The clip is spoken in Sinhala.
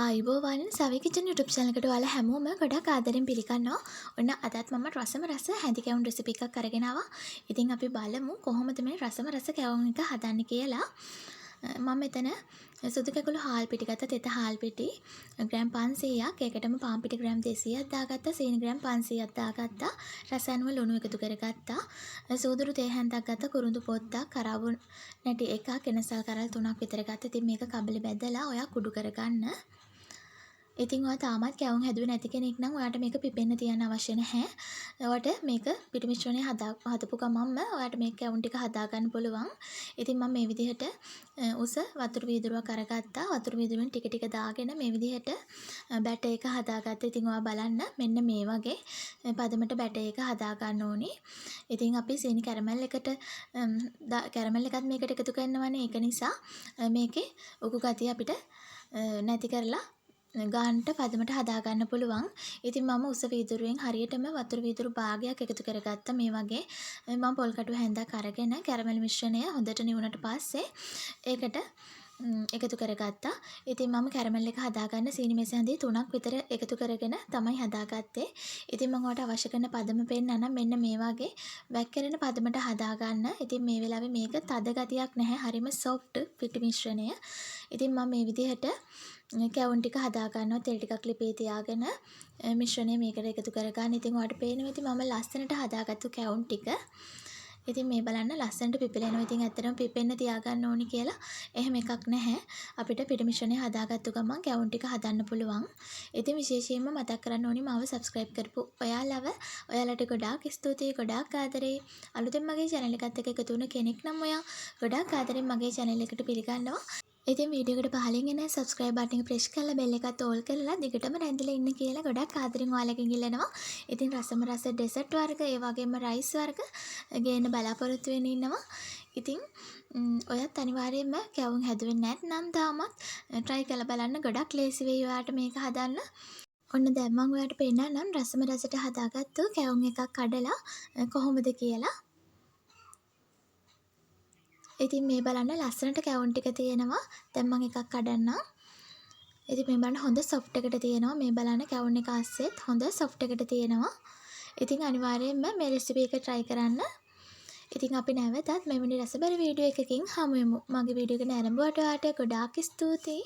ආයුබෝවන් සවි කිචන් YouTube channel එකට ඔයාලා හැමෝම ගොඩක් ආදරෙන් පිළිගන්නවා. ඔන්න අදත් මම රසම රස හැඳි කැවුම් රෙසිපි එකක් අරගෙන ආවා. ඉතින් අපි බලමු කොහොමද මේ රසම රස කැවුම් එක හදන්නේ කියලා. මම මෙතන සුදු කැකුළු හාල් පිටි ගත්තා. තෙත හාල් පිටි ග්‍රෑම් 500ක්. ඒකටම පාන් පිටි ග්‍රෑම් 200ක් දාගත්තා. සීනි ග්‍රෑම් 500ක් දාගත්තා. රස අනුව ලුණු එකතු කරගත්තා. සූදුරු තේ හැන්දක් ගත්තා. කුරුඳු පොත්තක්, කරාබු නැටි එකක්, එනසල් කරල් 3ක් විතර ගත්තා. ඉතින් මේක කබලි බැදලා ඔයා කුඩු කරගන්න. ඉතින් ඔයා තාමත් කැවුම් හැදුවේ නැති කෙනෙක් නම් ඔයාට මේක පිපෙන්න තියන්න අවශ්‍ය නැහැ. ඔයාට මේක පිටි මිශ්‍රණය හදපු ගමන්ම ඔයාට මේ කැවුම් ටික හදා ගන්න පුළුවන්. ඉතින් මම මේ විදිහට උස වතුර වීදුරුවක් අරගත්තා. වතුර වීදුරුවෙන් ටික ටික දාගෙන මේ විදිහට බැටර් එක හදාගත්තා. ඉතින් ඔයා බලන්න මෙන්න මේ වගේ පදමට බැටර් එක හදා ගන්න ඕනේ. ඉතින් අපි සීනි කැරමල් එකට කැරමල් එකත් මේකට එකතු කරනවානේ. ඒක නිසා මේකේ උකු ගතිය අපිට නැති කරලා ගානට පදමට හදාගන්න පුළුවන්. ඉතින් මම උස වීදුරුවෙන් හරියටම වතුර වීදුරු භාගයක් එකතු කරගත්තා. මේ වගේ මම පොල් කටු හැන්දක් අරගෙන කැරමල් මිශ්‍රණය හොඳට නිවුනට පස්සේ ඒකට එකතු කරගත්තා. ඉතින් මම කැරමල් එක හදාගන්න සීනි මේස හැඳි 3ක් විතර එකතු කරගෙන තමයි හදාගත්තේ. ඉතින් මම ඔයාලට අවශ්‍ය කරන පදම පෙන්නනම් මෙන්න මේ වගේ වැක්කිරෙන පදමට හදාගන්න. ඉතින් මේ වෙලාවේ මේක තද ගතියක් නැහැ. හරිම සොෆ්ට් පිටි මිශ්‍රණය. ඉතින් මම මේ විදිහට කැවුම් ටික හදා ගන්නවා. තෙල් ටිකක් ලිපේ තියාගෙන මිශ්‍රණය මේකට එකතු කරගන්න. ඉතින් ඔයාලට පේනවා ඉතින් මම ලස්සනට හදාගත්තු කැවුම් ටික. ඉතින් මේ බලන්න ලස්සනට පිපිලෙනවා. ඉතින් ඇත්තටම පිපෙන්න තියාගන්න ඕනි කියලා එහෙම එකක් නැහැ. අපිට පිටි මිශ්‍රණය හදාගත්තු ගමන් කැවුම් ටික හදන්න පුළුවන්. ඉතින් විශේෂයෙන්ම මතක් කරන්න ඕනි මාව subscribe කරපු ඔයාලට ගොඩාක් ස්තුතියි. ගොඩාක් ආදරේ. අලුතෙන් මගේ channel එකත් එක්ක එකතු වුණ කෙනෙක් නම් ඔයා ගොඩාක් ආදරෙන් මගේ channel එකට පිළිගන්නවා. ඉතින් වීඩියෝ එකට පහලින් එන subscribe button එක press කරලා bell එකත් all කරලා දිගටම රැඳිලා ඉන්න කියලා ගොඩක් ආදරෙන් ඔයාලගෙන් ඉල්ලනවා. ඉතින් රසම රස dessert වර්ග ඒ වගේම rice වර්ග ගේන්න බලාපොරොත්තු වෙන ඉන්නවා. ඉතින් ඔයත් අනිවාර්යයෙන්ම කැවුම් හැදුවේ නැත්නම් තාමත් try කරලා බලන්න. ගොඩක් ලේසි වෙයි ඔයාට මේක හදන්න. ඔන්න දැන් මම ඔයාලට පෙන්නන්නම් රසම රසට හදාගත්තු කැවුම් එකක් කඩලා කොහොමද කියලා. ඉතින් මේ බලන්න ලස්සනට කැවුම් ටික තියෙනවා. දැන් මම එකක් කඩන්නම්. ඉතින් මේ බලන්න හොඳ සොෆ්ට් එකට තියෙනවා. මේ බලන්න කැවුම් එක අස්සෙත් හොඳ සොෆ්ට් එකට තියෙනවා. ඉතින් අනිවාර්යයෙන්ම මේ රෙසිපි එක try කරන්න. ඉතින් අපි නැවතත් මෙවැනි රසබර වීඩියෝ එකකින් හමු වෙමු. මගේ වීඩියෝ එක නැරඹුවට ඔයාලට ගොඩාක් ස්තුතියි.